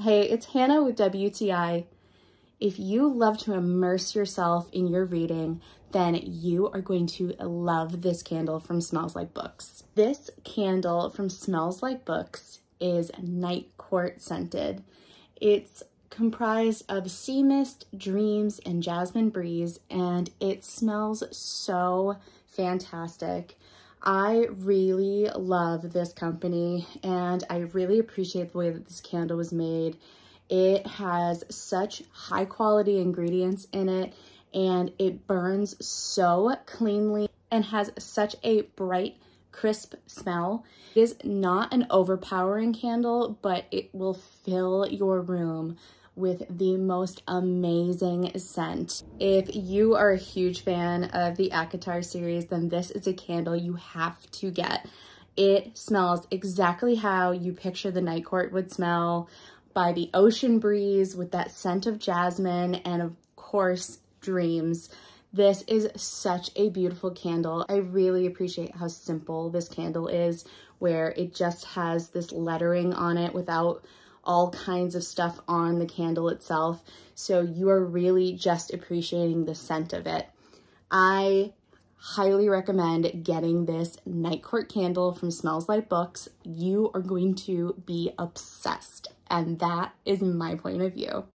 Hey, it's Hannah with WTI. If you love to immerse yourself in your reading, then you are going to love this candle from Smells Like Books. This candle from Smells Like Books is night court scented. It's comprised of sea mist, dreams, and jasmine breeze, and it smells so fantastic. I really love this company, and I really appreciate the way that this candle was made. It has such high quality ingredients in it, and it burns so cleanly and has such a bright, crisp smell. It is not an overpowering candle, but it will fill your room with the most amazing scent. If you are a huge fan of the ACOTAR series, then this is a candle you have to get. It smells exactly how you picture the night court would smell, by the ocean breeze with that scent of jasmine and of course dreams. This is such a beautiful candle. I really appreciate how simple this candle is, where it just has this lettering on it without all kinds of stuff on the candle itself. So you are really just appreciating the scent of it. I highly recommend getting this night court candle from Smells Like Books. You are going to be obsessed, and that is my point of view.